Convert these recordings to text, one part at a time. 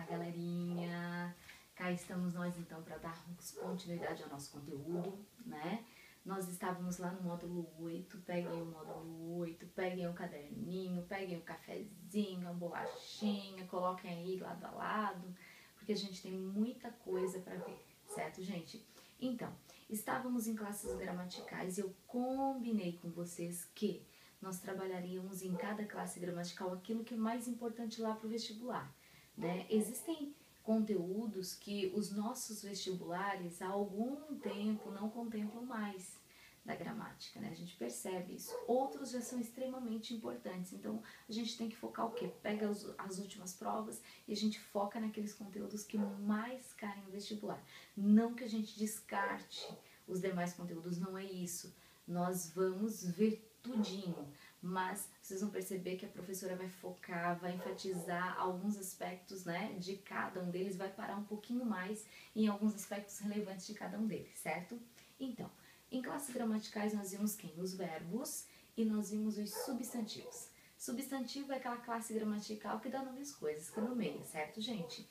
galerinha! Cá estamos nós então para darmos continuidade ao nosso conteúdo, né? Nós estávamos lá no módulo 8, peguem o módulo 8, peguem o caderninho, peguem o cafezinho, a bolachinha, coloquem aí lado a lado, porque a gente tem muita coisa para ver, certo, gente? Então, estávamos em classes gramaticais e eu combinei com vocês que nós trabalharíamos em cada classe gramatical aquilo que é mais importante lá para o vestibular, né? Existem conteúdos que os nossos vestibulares há algum tempo não contemplam mais da gramática, né? A gente percebe isso. Outros já são extremamente importantes, então a gente tem que focar o quê? Pega as últimas provas e a gente foca naqueles conteúdos que mais caem no vestibular. Não que a gente descarte os demais conteúdos, não é isso. Nós vamos ver tudinho, mas vocês vão perceber que a professora vai focar, vai enfatizar alguns aspectos, né, de cada um deles, vai parar um pouquinho mais em alguns aspectos relevantes de cada um deles, certo? Então, em classes gramaticais nós vimos quem? Os verbos e nós vimos os substantivos. Substantivo é aquela classe gramatical que dá nome às coisas, que nomeia, certo, gente?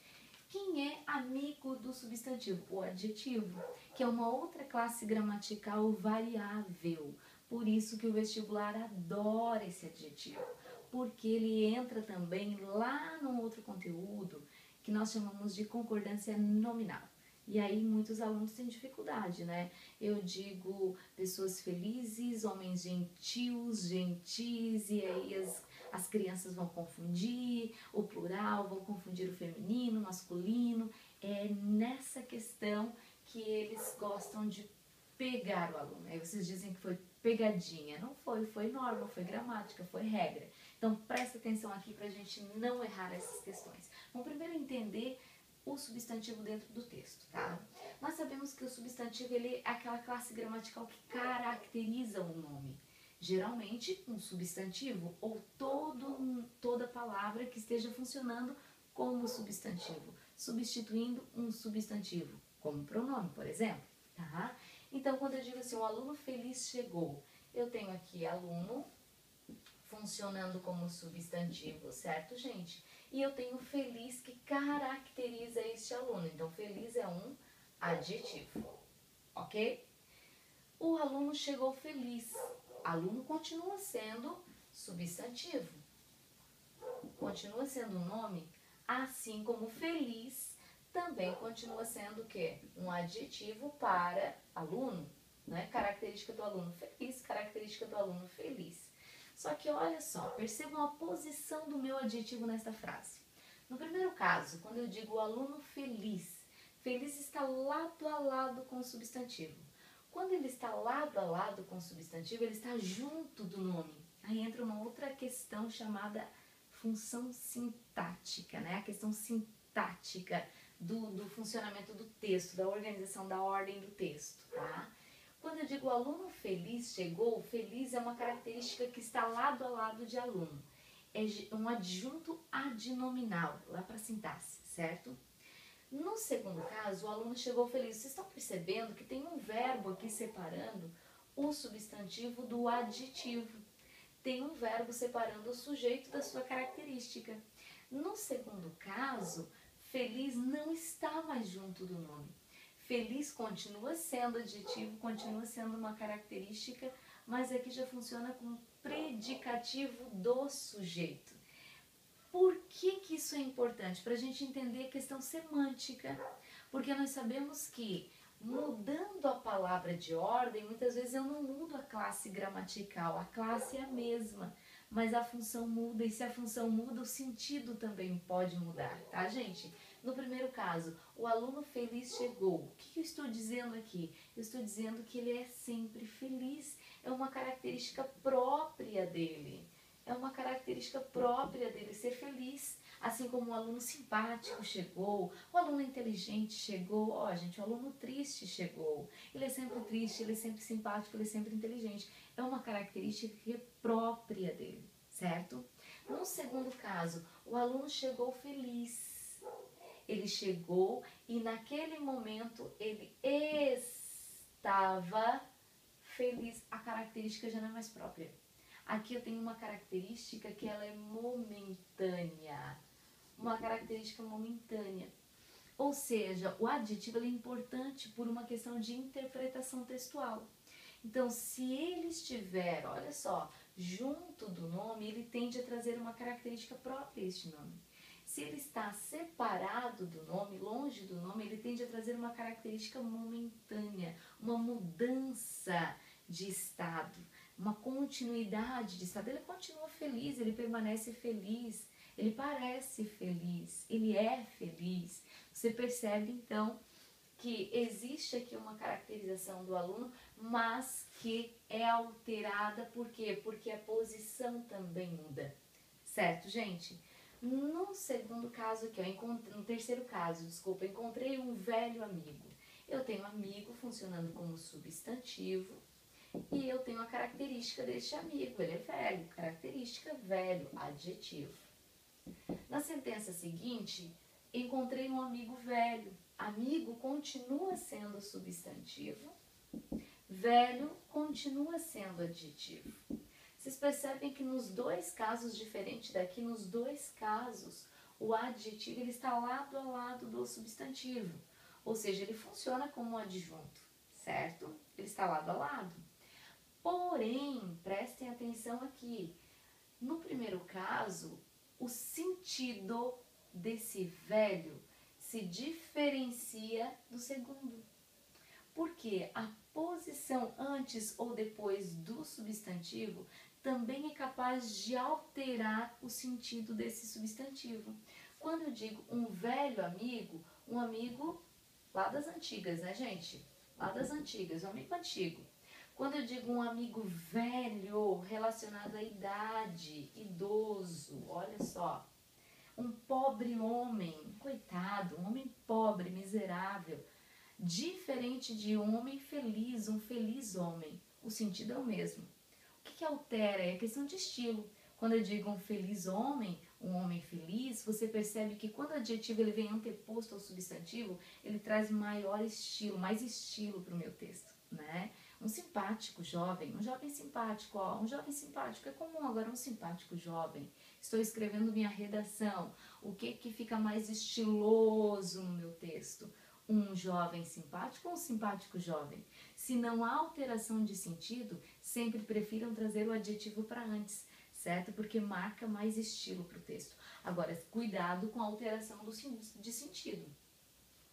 Quem é amigo do substantivo? O adjetivo, que é uma outra classe gramatical variável. Por isso que o vestibular adora esse adjetivo, porque ele entra também lá num outro conteúdo que nós chamamos de concordância nominal. E aí muitos alunos têm dificuldade, né? Eu digo pessoas felizes, homens gentios, gentis, e aí as crianças vão confundir o plural, vão confundir o feminino, o masculino. É nessa questão que eles gostam de pegar o aluno. Aí vocês dizem que foi pegadinha. Não foi, foi norma, foi gramática, foi regra. Então presta atenção aqui para a gente não errar essas questões. Vamos primeiro entender o substantivo dentro do texto, tá? Nós sabemos que o substantivo ele é aquela classe gramatical que caracteriza um nome. Geralmente um substantivo ou toda palavra que esteja funcionando como substantivo, substituindo um substantivo, como pronome, por exemplo, tá? Então, quando eu digo assim, o aluno feliz chegou, eu tenho aqui aluno funcionando como substantivo, certo, gente? E eu tenho feliz que caracteriza este aluno. Então, feliz é um adjetivo, ok? O aluno chegou feliz. Aluno continua sendo substantivo. Continua sendo um nome, assim como feliz também continua sendo o quê? Um adjetivo para aluno, né? Característica do aluno feliz, característica do aluno feliz. Só que olha só, percebam a posição do meu adjetivo nesta frase. No primeiro caso, quando eu digo o aluno feliz, feliz está lado a lado com o substantivo. Quando ele está lado a lado com o substantivo, ele está junto do nome. Aí entra uma outra questão chamada função sintática, né? A questão sintática do funcionamento do texto, da organização da ordem do texto, tá? Quando eu digo aluno feliz chegou, feliz é uma característica que está lado a lado de aluno. É um adjunto adnominal, lá para a sintaxe, certo? No segundo caso, o aluno chegou feliz. Vocês estão percebendo que tem um verbo aqui separando o substantivo do adjetivo. Tem um verbo separando o sujeito da sua característica. No segundo caso, feliz não está mais junto do nome. Feliz continua sendo adjetivo, continua sendo uma característica, mas aqui já funciona como predicativo do sujeito. Por que isso é importante? Para a gente entender a questão semântica. Porque nós sabemos que mudando a palavra de ordem, muitas vezes eu não mudo a classe gramatical, a classe é a mesma, mas a função muda, e se a função muda, o sentido também pode mudar, tá, gente? No primeiro caso, o aluno feliz chegou. O que eu estou dizendo aqui? Eu estou dizendo que ele é sempre feliz, é uma característica própria dele. É uma característica própria dele ser feliz, assim como o aluno simpático chegou, o aluno inteligente chegou, ó gente, o aluno triste chegou. Ele é sempre triste, ele é sempre simpático, ele é sempre inteligente. É uma característica que é própria dele, certo? No segundo caso, o aluno chegou feliz. Ele chegou e naquele momento ele estava feliz. A característica já não é mais própria. Aqui eu tenho uma característica que ela é momentânea. uma característica momentânea. Ou seja, o adjetivo ele é importante por uma questão de interpretação textual. Então, se ele estiver, olha só, junto do nome, ele tende a trazer uma característica própria a este nome. Se ele está separado do nome, longe do nome, ele tende a trazer uma característica momentânea, uma mudança de estado, uma continuidade de estado. Ele continua feliz, ele permanece feliz, ele parece feliz, ele é feliz. Você percebe, então, que existe aqui uma caracterização do aluno, mas que é alterada, por quê? Porque a posição também muda, certo, gente? No segundo caso aqui, no terceiro caso, desculpa, encontrei um velho amigo. Eu tenho amigo funcionando como substantivo e eu tenho a característica deste amigo, ele é velho, característica velho, adjetivo. Na sentença seguinte, encontrei um amigo velho. Amigo continua sendo substantivo, velho continua sendo adjetivo. Vocês percebem que nos dois casos, diferente daqui, nos dois casos, o adjetivo ele está lado a lado do substantivo. Ou seja, ele funciona como um adjunto, certo? Ele está lado a lado. Porém, prestem atenção aqui. No primeiro caso, o sentido desse velho se diferencia do segundo. Porque a posição antes ou depois do substantivo também é capaz de alterar o sentido desse substantivo. Quando eu digo um velho amigo, um amigo lá das antigas, né, gente? Lá das antigas, um amigo antigo. Quando eu digo um amigo velho, relacionado à idade, idoso, olha só. Um pobre homem, coitado, um homem pobre, miserável, diferente de um homem feliz, um feliz homem. O sentido é o mesmo. O que altera é a questão de estilo. Quando eu digo um feliz homem, um homem feliz, você percebe que quando o adjetivo ele vem anteposto ao substantivo, ele traz maior estilo, mais estilo para o meu texto, né? Um simpático jovem, um jovem simpático, ó, um jovem simpático é comum, agora um simpático jovem. Estou escrevendo minha redação. O que fica mais estiloso no meu texto? Um jovem simpático ou um simpático jovem? Se não há alteração de sentido, sempre prefiram trazer o adjetivo para antes, certo? Porque marca mais estilo para o texto. Agora, cuidado com a alteração de sentido,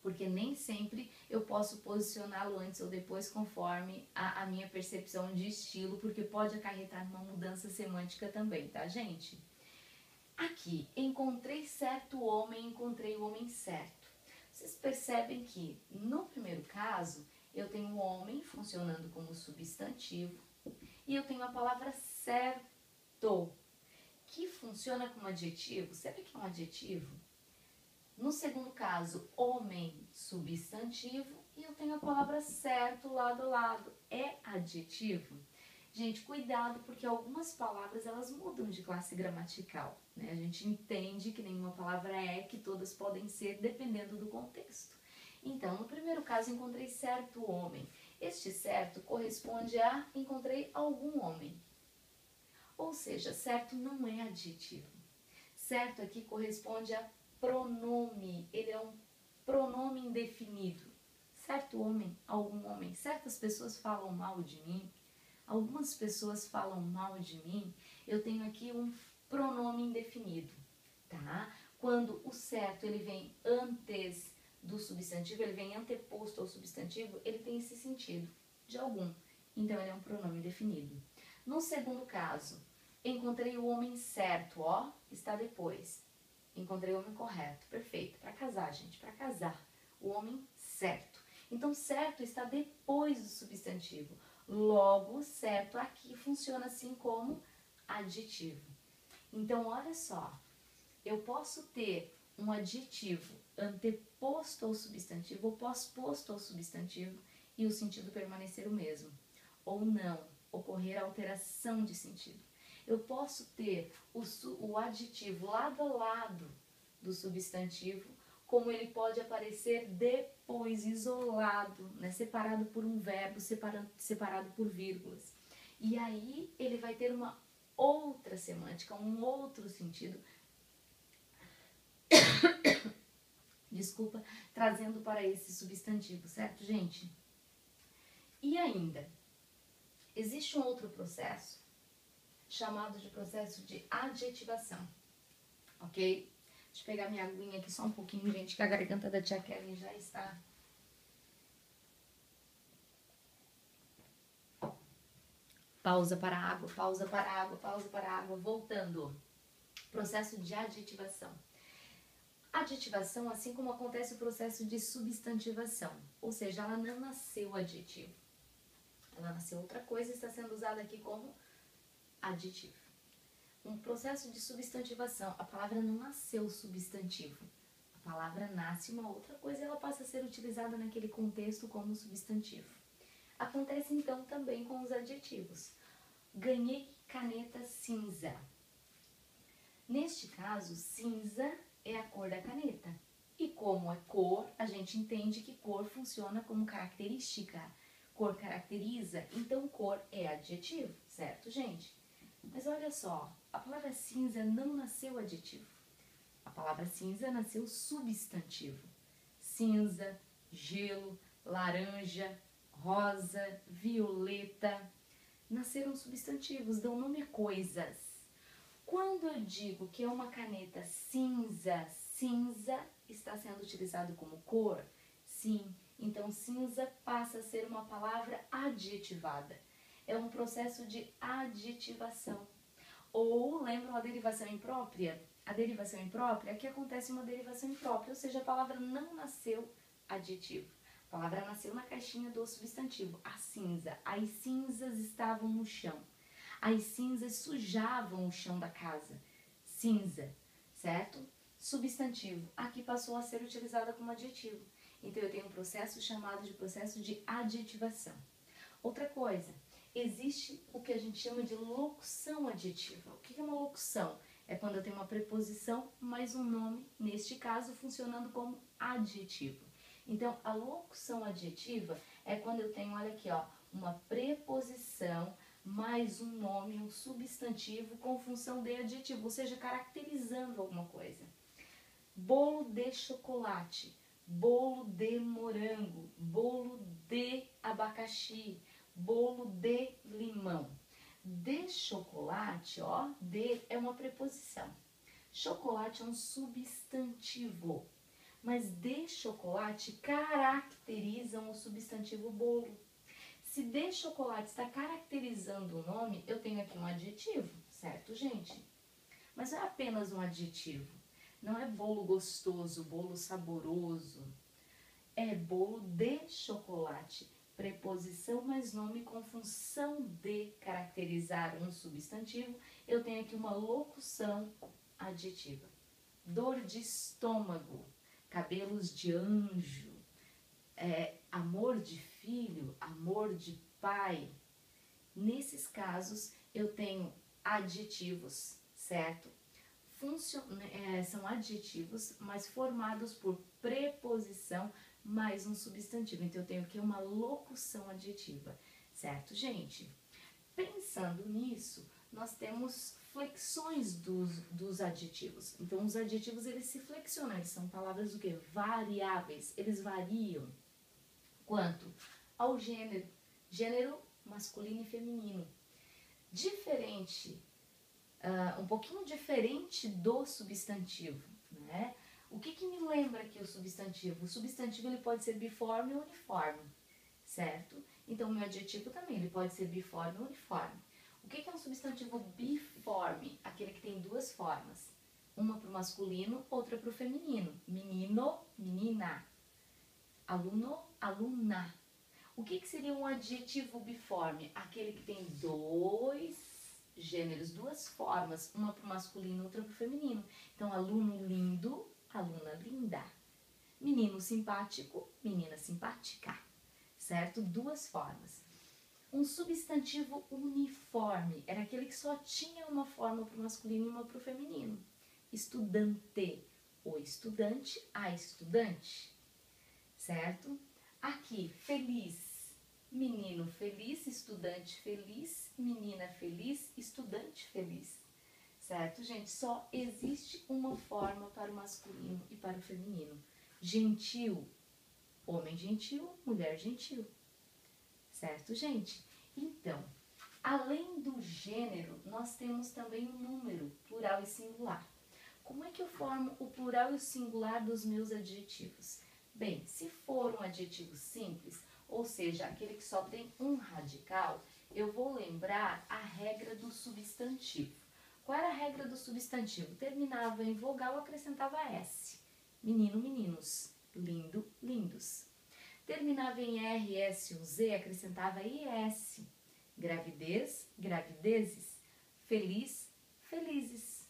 porque nem sempre eu posso posicioná-lo antes ou depois conforme a minha percepção de estilo, porque pode acarretar uma mudança semântica também, tá, gente? Aqui, encontrei certo homem, encontrei o homem certo. Vocês percebem que, no primeiro caso, eu tenho um homem funcionando como substantivo e eu tenho a palavra certo, que funciona como adjetivo. Sabe o que é um adjetivo? No segundo caso, homem, substantivo, e eu tenho a palavra certo lado a lado. É adjetivo? Gente, cuidado, porque algumas palavras elas mudam de classe gramatical, né? A gente entende que nenhuma palavra é, que todas podem ser, dependendo do contexto. Então, no primeiro caso, encontrei certo homem. Este certo corresponde a encontrei algum homem. Ou seja, certo não é adjetivo. Certo aqui corresponde a pronome, ele é um pronome indefinido. Certo homem, algum homem. Certas pessoas falam mal de mim, algumas pessoas falam mal de mim. Eu tenho aqui um pronome indefinido, tá? Quando o certo ele vem antes do substantivo, ele vem anteposto ao substantivo, ele tem esse sentido de algum. Então ele é um pronome indefinido. No segundo caso, encontrei o homem certo, ó, está depois. Encontrei o homem correto, perfeito. Para casar, gente, para casar. O homem certo. Então, certo está depois do substantivo. Logo, certo aqui funciona assim como adjetivo. Então, olha só. Eu posso ter um adjetivo anteposto ao substantivo ou pós-posto ao substantivo e o sentido permanecer o mesmo. Ou não, ocorrer alteração de sentido. Eu posso ter o adjetivo lado a lado do substantivo, como ele pode aparecer depois, isolado, né? Separado por um verbo, separado por vírgulas. E aí ele vai ter uma outra semântica, um outro sentido trazendo para esse substantivo, certo, gente? E ainda, existe um outro processo chamado de processo de adjetivação, ok? Deixa eu pegar minha aguinha aqui só um pouquinho, gente, que a garganta da tia Kelly já está... Pausa para a água, pausa para a água, pausa para a água, voltando. Processo de adjetivação. Adjetivação, assim como acontece o processo de substantivação, ou seja, ela não nasceu adjetivo. Ela nasceu outra coisa e está sendo usada aqui como adjetivo. Um processo de substantivação, a palavra não nasceu substantivo. A palavra nasce uma outra coisa e ela passa a ser utilizada naquele contexto como substantivo. Acontece então também com os adjetivos. Ganhei caneta cinza. Neste caso, cinza é a cor da caneta. E como é cor, a gente entende que cor funciona como característica. Cor caracteriza, então cor é adjetivo, certo, gente? Mas olha só, a palavra cinza não nasceu adjetivo. A palavra cinza nasceu substantivo. Cinza, gelo, laranja, rosa, violeta, nasceram substantivos, dão nome a coisas. Quando eu digo que é uma caneta cinza, cinza está sendo utilizado como cor? Sim, então cinza passa a ser uma palavra adjetivada. É um processo de adjetivação. Ou lembram a derivação imprópria? A derivação imprópria é que acontece uma derivação imprópria, ou seja, a palavra não nasceu adjetivo. A palavra nasceu na caixinha do substantivo, a cinza. As cinzas estavam no chão. As cinzas sujavam o chão da casa. Cinza, certo? Substantivo. Aqui passou a ser utilizada como adjetivo. Então, eu tenho um processo chamado de processo de adjetivação. Outra coisa, existe o que a gente chama de locução adjetiva. O que é uma locução? É quando eu tenho uma preposição mais um nome, neste caso, funcionando como adjetivo. Então, a locução adjetiva é quando eu tenho, olha aqui, ó, uma preposição mais um nome, um substantivo com função de adjetivo, ou seja, caracterizando alguma coisa. Bolo de chocolate, bolo de morango, bolo de abacaxi, bolo de limão. De chocolate, ó, de é uma preposição. Chocolate é um substantivo. Mas de chocolate caracterizam o substantivo bolo. Se de chocolate está caracterizando o nome, eu tenho aqui um adjetivo, certo, gente? Mas não é apenas um adjetivo. Não é bolo gostoso, bolo saboroso. É bolo de chocolate. Preposição mais nome com função de caracterizar um substantivo. Eu tenho aqui uma locução adjetiva. Dor de estômago. Cabelos de anjo, amor de filho, amor de pai. Nesses casos, eu tenho adjetivos, certo? São adjetivos, mas formados por preposição mais um substantivo. Então, eu tenho aqui uma locução adjetiva, certo, gente? Pensando nisso, nós temos flexões dos adjetivos. Então, os adjetivos, eles se flexionam, eles são palavras o quê? Variáveis, eles variam. Quanto ao gênero, gênero masculino e feminino. Diferente, um pouquinho diferente do substantivo, né? O que me lembra aqui o substantivo? O substantivo, ele pode ser biforme ou uniforme, certo? Então, o meu adjetivo também, ele pode ser biforme ou uniforme. O que é um substantivo biforme? Aquele que tem duas formas. Uma para o masculino, outra para o feminino. Menino, menina. Aluno, aluna. O que seria um adjetivo biforme? Aquele que tem dois gêneros, duas formas. Uma para o masculino, outra para o feminino. Então, aluno lindo, aluna linda. Menino simpático, menina simpática. Certo? Duas formas. Um substantivo uniforme era aquele que só tinha uma forma para o masculino e uma para o feminino. Estudante, o estudante, a estudante, certo? Aqui, feliz, menino feliz, estudante feliz, menina feliz, estudante feliz, certo, gente? Só existe uma forma para o masculino e para o feminino. Gentil, homem gentil, mulher gentil. Certo, gente? Então, além do gênero, nós temos também o número, plural e singular. Como é que eu formo o plural e o singular dos meus adjetivos? Bem, se for um adjetivo simples, ou seja, aquele que só tem um radical, eu vou lembrar a regra do substantivo. Qual era a regra do substantivo? Terminava em vogal, acrescentava S. Menino, meninos. Lindo, lindos. Terminava em R, S ou Z, acrescentava IS. Gravidez, gravidezes. Feliz, felizes.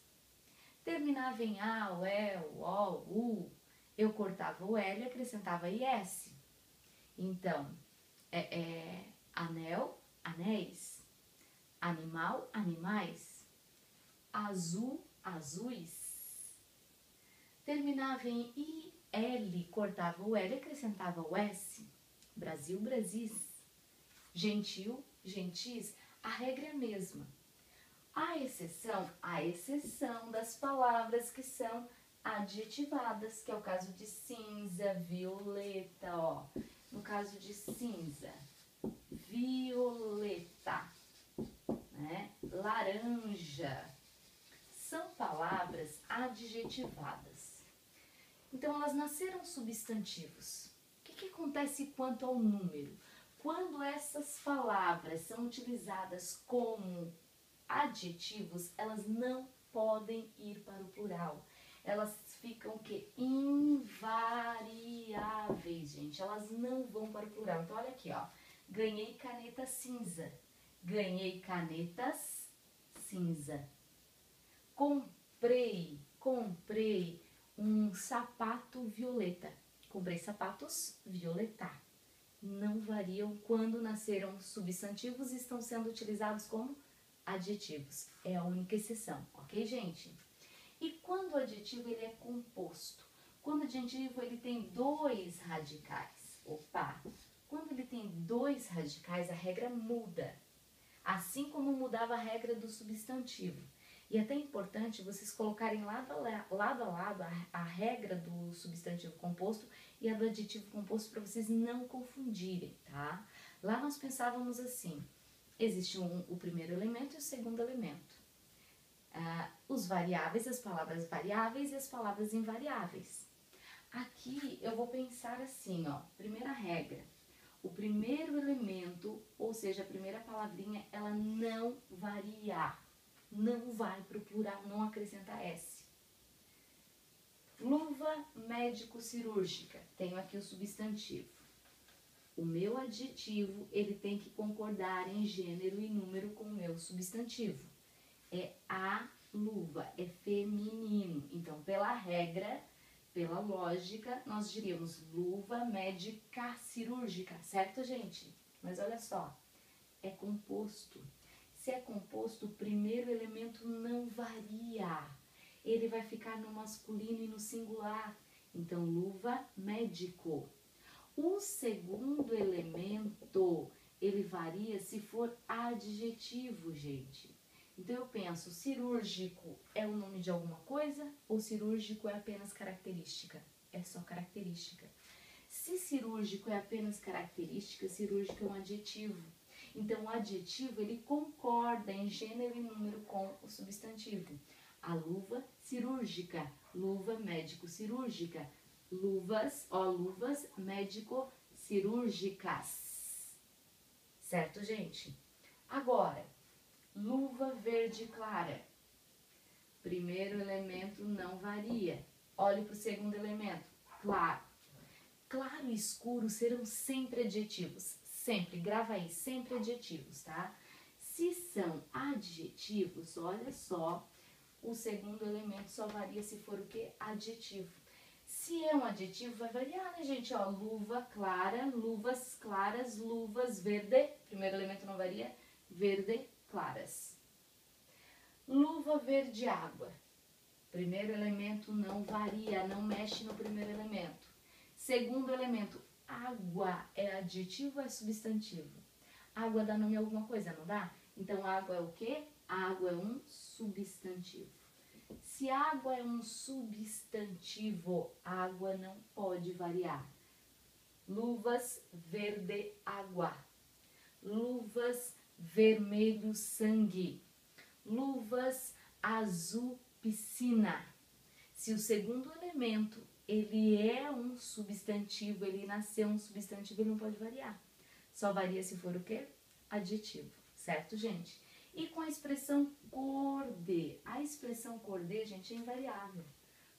Terminava em A, o E, o O, U. Eu cortava o L e acrescentava IS. Então, anel, anéis. Animal, animais. Azul, azuis. Terminava em IL, cortava o L e acrescentava o S. Brasil, Brasis. Gentil, gentis. A regra é a mesma. A exceção das palavras que são adjetivadas, que é o caso de cinza, violeta, ó. No caso de cinza, violeta, né? Laranja. São palavras adjetivadas. Então, elas nasceram substantivos. O que acontece quanto ao número? Quando essas palavras são utilizadas como adjetivos, elas não podem ir para o plural. Elas ficam o quê? Invariáveis, gente. Elas não vão para o plural. Então, olha aqui, ó. Ganhei caneta cinza. Ganhei canetas cinza. Comprei um sapato violeta. Comprei sapatos violeta. Não variam quando nasceram substantivos e estão sendo utilizados como adjetivos. É a única exceção, ok, gente? E quando o adjetivo ele é composto? Quando o adjetivo ele tem dois radicais. Opa! Quando ele tem dois radicais, a regra muda. Assim como mudava a regra do substantivo. E é até importante vocês colocarem lado a lado a regra do substantivo composto e a do adjetivo composto para vocês não confundirem, tá? Lá nós pensávamos assim, existe o primeiro elemento e o segundo elemento. Os variáveis, as palavras variáveis e as palavras invariáveis. Aqui eu vou pensar assim, ó, primeira regra. O primeiro elemento, ou seja, a primeira palavrinha, ela não varia. Não vai para o plural, não acrescenta S. Luva médico-cirúrgica. Tenho aqui o substantivo. O meu adjetivo, ele tem que concordar em gênero e número com o meu substantivo. É a luva, é feminino. Então, pela regra, pela lógica, nós diríamos luva médica cirúrgica, certo, gente? Mas olha só, é composto. Se é composto, o primeiro elemento não varia. Ele vai ficar no masculino e no singular. Então, luva médico. O segundo elemento, ele varia se for adjetivo, gente. Então, eu penso, cirúrgico é o nome de alguma coisa ou cirúrgico é apenas característica? É só característica. Se cirúrgico é apenas característica, cirúrgico é um adjetivo. Então, o adjetivo, ele concorda em gênero e número com o substantivo. A luva cirúrgica, luva médico-cirúrgica, luvas médico-cirúrgicas. Certo, gente? Agora, luva verde clara. Primeiro elemento não varia. Olhe para o segundo elemento. Claro. Claro e escuro serão sempre adjetivos. Sempre, grava aí, sempre adjetivos, tá? Se são adjetivos, olha só, o segundo elemento só varia se for o quê? Adjetivo. Se é um adjetivo, vai variar, né, gente? Ó, luva clara, luvas claras, luvas verde. Primeiro elemento não varia, verde claras. Luva verde água. Primeiro elemento não varia, não mexe no primeiro elemento. Segundo elemento, água é adjetivo ou é substantivo? Água dá nome a alguma coisa, não dá? Então, água é o quê? Água é um substantivo. Se água é um substantivo, água não pode variar. Luvas verde água, luvas vermelho sangue, luvas azul piscina. Se o segundo elemento ele é um substantivo, ele nasceu um substantivo, ele não pode variar. Só varia se for o quê? Adjetivo, certo, gente? E com a expressão cor de. A expressão cor de, gente, é invariável.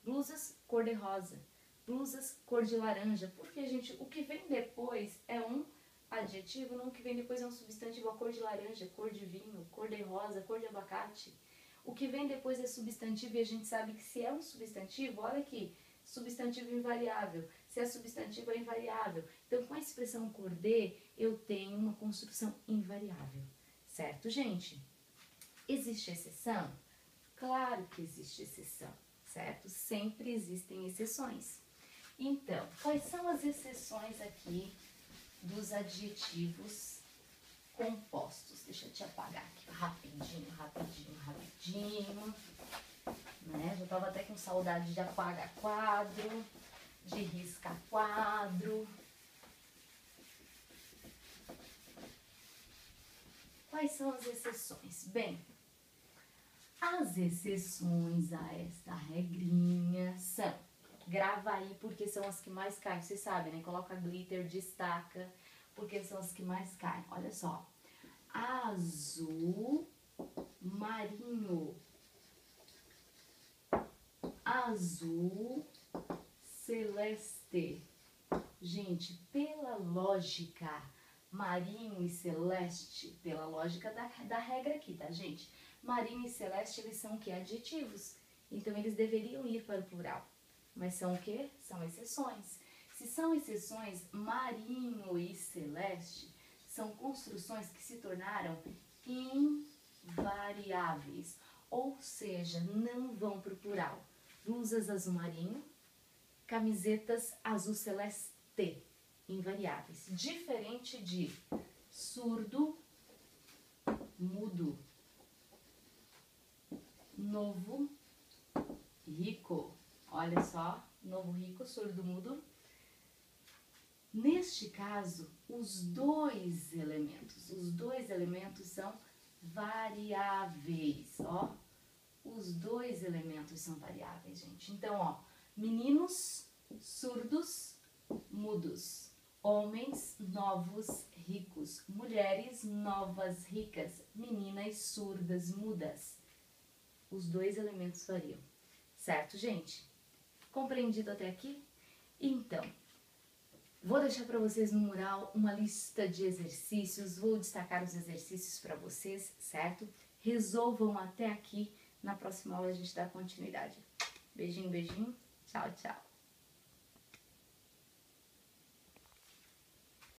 Blusas cor de rosa, blusas cor de laranja. Porque, gente, o que vem depois é um adjetivo, não o que vem depois é um substantivo. A cor de laranja, cor de vinho, cor de rosa, cor de abacate. O que vem depois é substantivo e a gente sabe que se é um substantivo, olha aqui, substantivo invariável. Se é substantivo, é invariável. Então, com a expressão cor de, eu tenho uma construção invariável. Certo, gente? Existe exceção? Claro que existe exceção, certo? Sempre existem exceções. Então, quais são as exceções aqui dos adjetivos compostos? Deixa eu te apagar aqui rapidinho. Né? Já estava até com saudade de apagar quadro, de riscar quadro. Quais são as exceções? Bem, as exceções a esta regrinha são, grava aí porque são as que mais caem, vocês sabem, né? Coloca glitter, destaca, porque são as que mais caem. Olha só, azul marinho, azul celeste. Gente, pela lógica marinho e celeste, pela lógica da regra aqui, tá, gente? Marinho e celeste, eles são o quê? Adjetivos. Então, eles deveriam ir para o plural. Mas são o quê? São exceções. Se são exceções, marinho e celeste são construções que se tornaram invariáveis. Ou seja, não vão para o plural. Blusas azul marinho, camisetas azul celeste, invariáveis. Diferente de surdo, mudo, novo, rico. Olha só, novo, rico, surdo, mudo. Neste caso, os dois elementos são variáveis, ó. Os dois elementos são variáveis, gente. Então, ó, meninos surdos, mudos. Homens novos, ricos. Mulheres novas, ricas. Meninas surdas, mudas. Os dois elementos variam. Certo, gente? Compreendido até aqui? Então, vou deixar para vocês no mural uma lista de exercícios. Vou destacar os exercícios para vocês, certo? Resolvam até aqui. Na próxima aula a gente dá continuidade. Beijinho, beijinho. Tchau, tchau.